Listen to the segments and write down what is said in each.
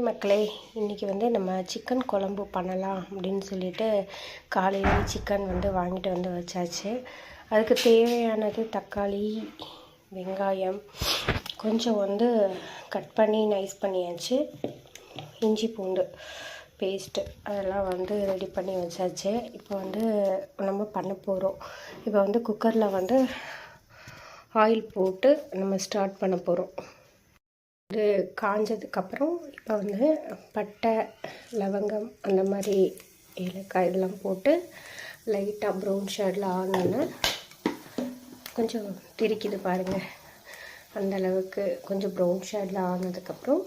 Hi மக்களே, இன்றைக்கி நம்ம சிக்கன் குழம்பு பண்ணலாம் அப்படின்னு சொல்லிட்டு காலையிலே சிக்கன் வாங்கிட்டு வச்சாச்சு. அதுக்கு தேவையானது தக்காளி, வெங்காயம் கொஞ்சம் கட் பண்ணி நைஸ் பண்ணியாச்சு. இஞ்சி பூண்டு பேஸ்ட்டு அதெல்லாம் ரெடி பண்ணி வச்சாச்சு. இப்போ நம்ம பண்ண போகிறோம். இப்போ குக்கரில் ஆயில் போட்டு நம்ம ஸ்டார்ட் பண்ண போகிறோம். காஞ்சதுக்கப்புறம் இப்போ பட்டை, லவங்கம், அந்த மாதிரி ஏலக்காய் இதெல்லாம் போட்டு லைட்டாக ப்ரௌன் ஷேடில் ஆனோன்னு கொஞ்சம் திரிக்குது பாருங்கள். அந்த அளவுக்கு கொஞ்சம் ப்ரௌன் ஷேடில் ஆனதுக்கப்புறம்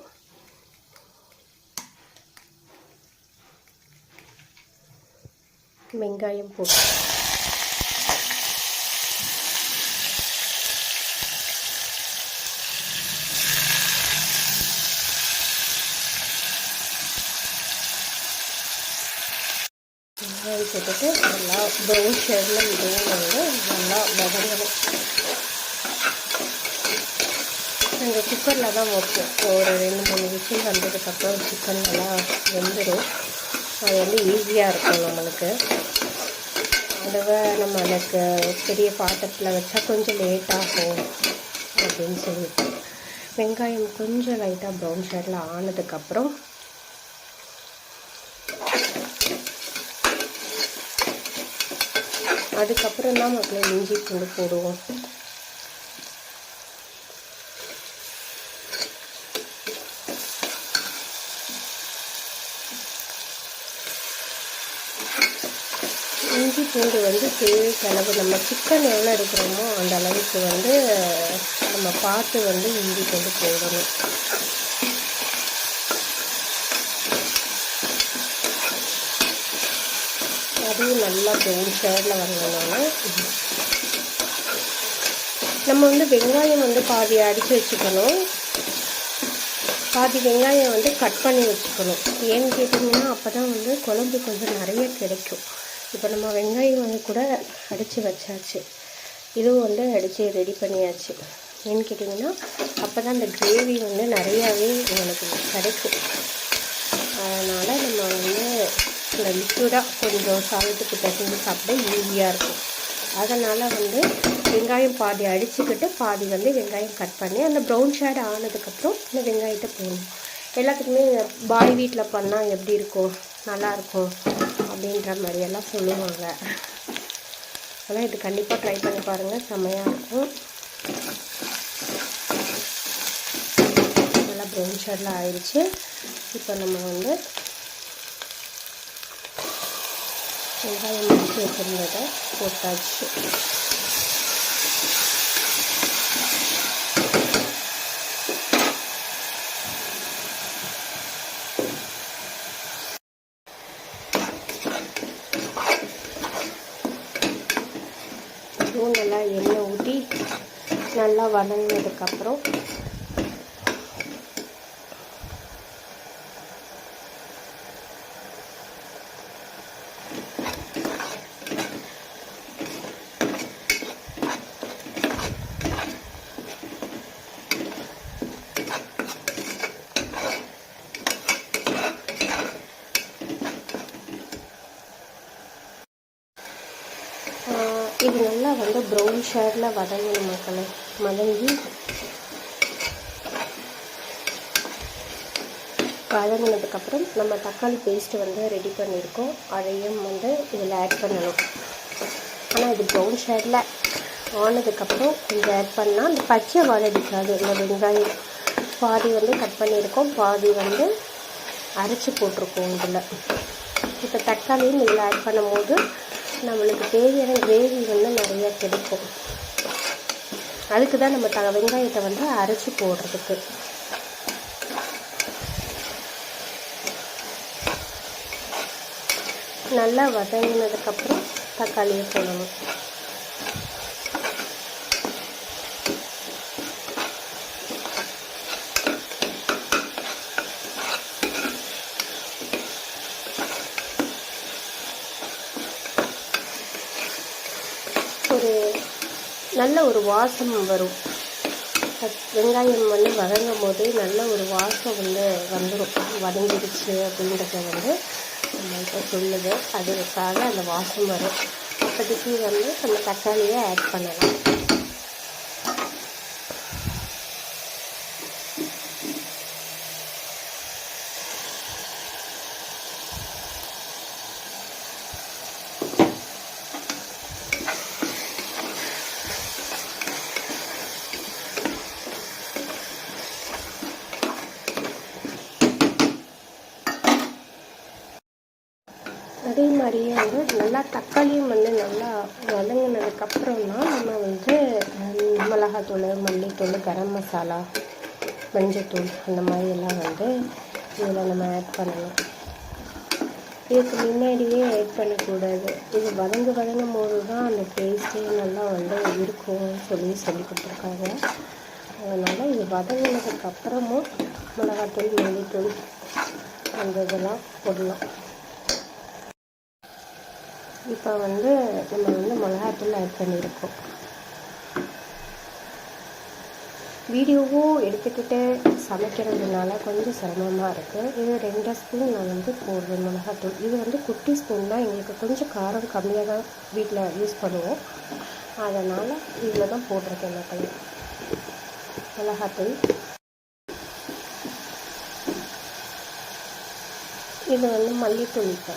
வெங்காயம் போட்டு போட்டுட்டு நல்லா ப்ரௌன் ஷேடில் இதுவும் நல்லா வதங்கணும். நாங்கள் குக்கரில் தான் வைப்போம். ஒரு 2-3 விசில் வந்ததுக்கப்புறம் சிக்கன் நல்லா வெந்துடும். அது ஈஸியாக இருக்கும் நம்மளுக்கு. அதுவே நம்ம எனக்கு பெரிய பாத்திரத்தில் வச்சா கொஞ்சம் லேட் ஆகும் அப்படின்னு சொல்லிட்டு வெங்காயம் கொஞ்சம் லைட்டாக ப்ரௌன் ஷேடில் ஆனதுக்கப்புறம் அதுக்கப்புறம் தான் மக்களே இஞ்சி பூண்டு போடுவோம். இஞ்சி பூண்டு தேவைக்களவு நம்ம சிக்கன் எவ்வளோ எடுக்கிறோமோ அந்த அளவுக்கு நம்ம பார்த்து இஞ்சி பூண்டு போடணும். அதுவும் நல்லா ப்ரௌன் ஷேடில் வரணும்னால நம்ம வெங்காயம் பாதி அடித்து வச்சுக்கணும். பாதி வெங்காயம் கட் பண்ணி வச்சுக்கணும். ஏன்னு கேட்டிங்கன்னா அப்போ தான் குழம்பு கொஞ்சம் நிறைய கிடைக்கும். இப்போ நம்ம வெங்காயம் கூட அடித்து வச்சாச்சு. இதுவும் அடித்து ரெடி பண்ணியாச்சு. ஏன்னு கேட்டிங்கன்னா அப்போ தான் அந்த கிரேவி நிறையாவே எனக்கு கிடைக்கும். அதனால் நம்ம இந்த லிக்விடாக கொஞ்சம் சாதத்துக்கு தட்டி சாப்பிட ஈஸியாக இருக்கும். அதனால் வெங்காயம் பாதி அடிச்சுக்கிட்டு பாதி வெங்காயம் கட் பண்ணி அந்த ப்ரௌன் ஷேட் ஆனதுக்கப்புறம் இந்த வெங்காயத்தை போடணும். எல்லாத்துக்குமே பாய் வீட்டில் பண்ணால் எப்படி இருக்கும், நல்லாயிருக்கும் அப்படின்ற மாதிரியெல்லாம் சொல்லுவாங்க. ஆனால் இது கண்டிப்பாக ட்ரை பண்ணி பாருங்கள், செம்மையாக இருக்கும். நல்லா ப்ரௌன் ஷேடில் ஆயிடுச்சு. இப்போ நம்ம வெங்காயம் முடிச்சு வச்சுருந்ததை போட்டாச்சு. இதுவும் நல்லா எண்ணெய் ஊற்றி நல்லா வதங்கினதுக்கப்புறம் இது நல்லா ப்ரௌன் ஷேடில் வதங்கணும் மக்களே. வதங்கினதுக்கப்புறம் நம்ம தக்காளி பேஸ்ட்டு ரெடி பண்ணியிருக்கோம். அதையும் இதில் ஆட் பண்ணணும். ஆனால் இது ப்ரௌன் ஷேடில் ஆனதுக்கப்புறம் கொஞ்சம் ஆட் பண்ணால் அந்த பச்சை வாடடிக்காது. இந்த வெங்காயம் பாதி கட் பண்ணியிருக்கோம், பாதி அரைச்சி போட்டிருக்கோம் இதில். இப்போ தக்காளியும் இதில் ஆட் பண்ணும்போது நம்மளுக்கு தேவையான கிரேவி நிறையா கிடைக்கும். அதுக்கு தான் நம்ம வெங்காயத்தை அரைச்சி போடுறதுக்கு. நல்லா வதங்கினதுக்கப்புறம் தக்காளியை போடணும். நல்ல ஒரு வாசம் வரும். வெங்காயம் வந்து வதங்கும் போதே நல்ல ஒரு வாசம் வந்து வந்துடும், வதங்கிடுச்சு அப்படின்றத வந்து நம்ம இப்போ சொல்லுது. அதுக்காக அந்த வாசம் வரும். அப்போதைக்கு வந்து நம்ம தக்காளியை ஆட் பண்ணலாம். அதே மாதிரியே வந்து நல்லா தக்காளியும் வந்து நல்லா வதங்கினதுக்கப்புறம் தான் நம்ம வந்து மிளகாத்தூள், மல்லித்தூள், கரம் மசாலா, மஞ்சத்தூள் அந்த மாதிரி எல்லாம் வந்து இதில் நம்ம ஆட் பண்ணணும். இதுக்கு முன்னாடியே ஆட் பண்ணக்கூடாது. இது வதங்கும் போது தான் அந்த டேஸ்ட்டே நல்லா வந்து இருக்கும்னு சொல்லி கொடுத்துருக்காங்க. அதனால் இது வதங்கினதுக்கப்புறமும் மிளகாத்தூள், மல்லித்தூள் அந்த இதெல்லாம் போடலாம். இப்போ வந்து நம்ம வந்து மிளகாத்தூள் ஆட் பண்ணியிருக்கோம். வீடியோவும் எடுத்துக்கிட்டு சமைக்கிறதுனால கொஞ்சம் சிரமமாக இருக்குது. இது 2 ஸ்பூன் நான் வந்து போடுவேன் மிளகாத்தூள். இது வந்து குட்டி ஸ்பூன் தான், எங்களுக்கு கொஞ்சம் காரம் கம்மியாக தான் வீட்டில் யூஸ் பண்ணுவோம். அதனால் இதில் தான் போட்டிருக்கேன் மக்கள் மிளகாத்தூள். இது வந்து மல்லித்தூள். இப்போ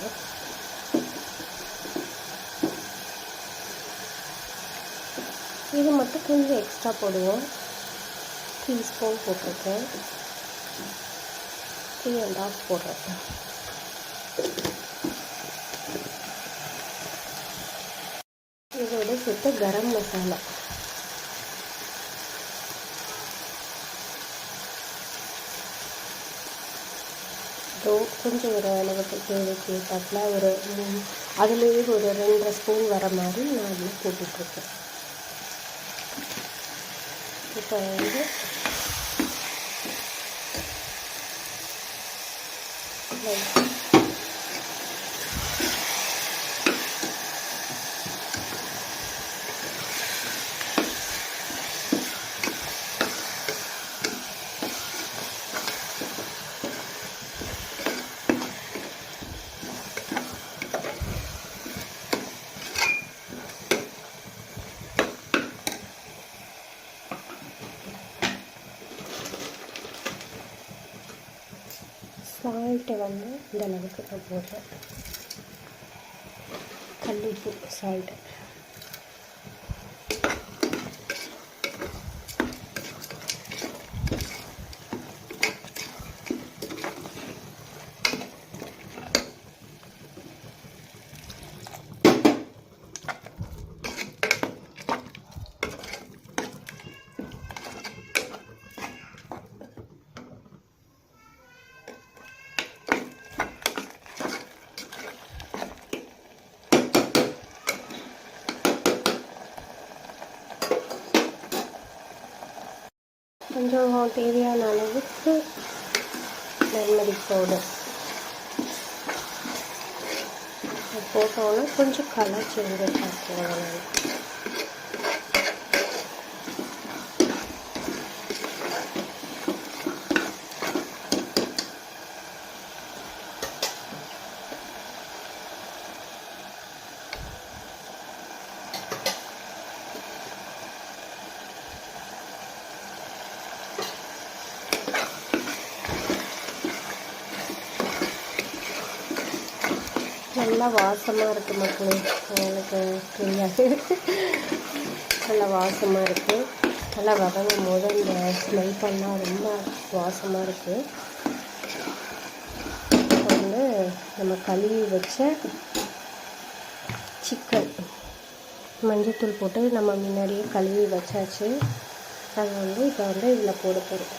இது மட்டும் கொஞ்சம் எக்ஸ்ட்ரா போடுவோம். 3 ஸ்பூன் போட்டிருக்கேன், 3.5 போட்டிருக்கேன். இதோட சேர்த்து கரம் மசாலா கொஞ்சம் ஒரு அளவுக்கு தேவைக்கு ஏற்றாப்புல ஒரு அதுலேயே ஒரு 2.5 ஸ்பூன் வர மாதிரி நான் அதில் போட்டுட்ருக்கேன். இப்போ வந்து சால்ட்டை வந்து இந்த அளவுக்கு நான் போடுறேன். கல்லுப்பு, சால்ட்டு. கொஞ்சம் தேவையான அளவுக்கு டர்மரிக் பவுடர் போட்டோன்னா கொஞ்சம் கலர் சேஞ்சஸ் ஆகும். நல்லா வாசமாக இருக்குது மக்களே, உங்களுக்கு தெரியாது, நல்லா வாசமாக இருக்குது. நல்லா வதங்கும் போது இந்த ஸ்மெல் பண்ணால் ரொம்ப வாசமாக இருக்குது. வந்து நம்ம கழுவி வச்ச சிக்கன் மஞ்சத்தூள் போட்டு நம்ம முன்னாடியே கழுவி வச்சாச்சு. அதை வந்து இப்போ வந்து இதில் போட போகிறோம்.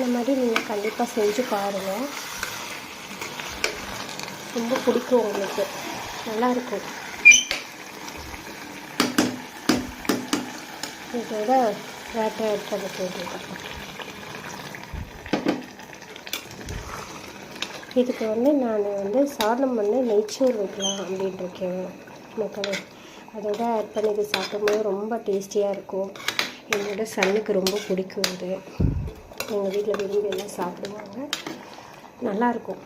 இந்த மாதிரி நீங்கள் கண்டிப்பாக செஞ்சு பாருங்கள், ரொம்ப பிடிக்கும் உங்களுக்கு, நல்லாயிருக்கும். இதோட வேட்டை எடுத்து போட்டுருக்கோம். இதுக்கு நான் சாதம் நெய்ச்சோறு வைக்கலாம் அப்படின்ட்டு இருக்கேன் மக்களே. அதோட ஆட் பண்ணி இது சாப்பிடும்போது ரொம்ப டேஸ்டியாக இருக்கும். என்னோட சன்னுக்கு ரொம்ப பிடிக்கும். இது எங்கள் வீட்டில் விரும்பி எல்லாம் சாப்பிடுவாங்க, நல்லாயிருக்கும்.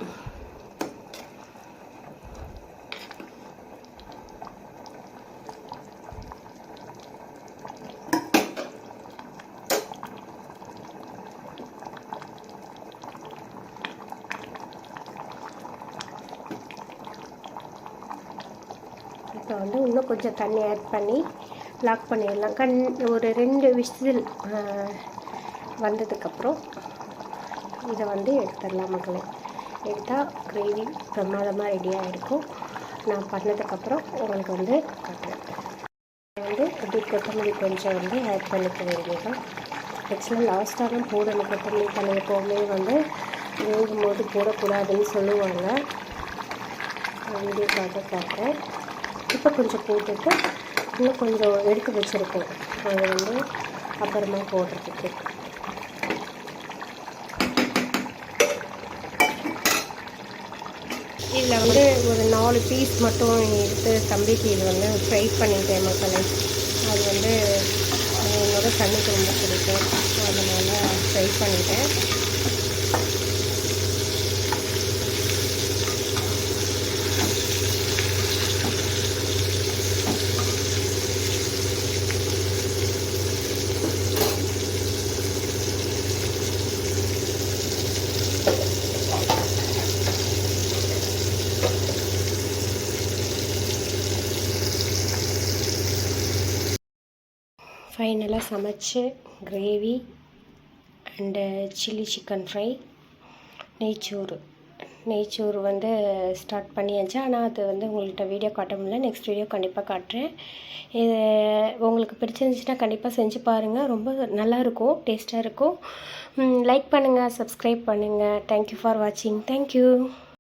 இப்போ இன்னும் கொஞ்சம் தண்ணி ஆட் பண்ணி லாக் பண்ணிடலாம். ஒரு 2 விசில் வந்ததுக்கப்புறம் இதை எடுத்துடலாம் மக்களே. எடுத்தால் கிரேவி பிரமாதமாக ரெடியாக இருக்கும். நான் பண்ணதுக்கப்புறம் உங்களுக்கு காட்டுறேன். அப்படி கொத்தமல்லி கொஞ்சம் ஆட் பண்ணிக்க வேண்டியதான். ஆக்சுவலாக லாஸ்ட்டாக தான் போடணும் கொத்தமல்லி தலை. எப்போவுமே வேகும் போது போடக்கூடாதுன்னு சொல்லுவாங்க. வீடியோக்காக காட்டுறேன். இப்போ கொஞ்சம் போட்டுட்டு இன்னும் கொஞ்சம் எடுத்து வச்சுருக்கோம், அது அப்புறமா போடுறதுக்கு. இதில் ஒரு 4 பீஸ் மட்டும் எடுத்து தம்பிக்கு இது ஃப்ரை பண்ணிட்டேன் மக்களே. அது என்னோட கண்ணுக்கு ரொம்ப பிடிக்கும், அதனால் ஃப்ரை பண்ணிட்டேன். ஃபைனலாக சமைச்சு gravy and chilli chicken fry, நெய்ச்சோறு ஸ்டார்ட் பண்ணியாச்சு. ஆனால் அது உங்கள்கிட்ட வீடியோ காட்ட முடியல. நெக்ஸ்ட் வீடியோ கண்டிப்பாக காட்டுறேன். இது உங்களுக்கு பிடிச்சிருந்துச்சுன்னா கண்டிப்பாக செஞ்சு பாருங்கள், ரொம்ப நல்லாயிருக்கும், டேஸ்ட்டாக இருக்கும். லைக் பண்ணுங்கள், சப்ஸ்கிரைப் பண்ணுங்கள். தேங்க்யூ ஃபார் வாட்சிங். தேங்க்யூ.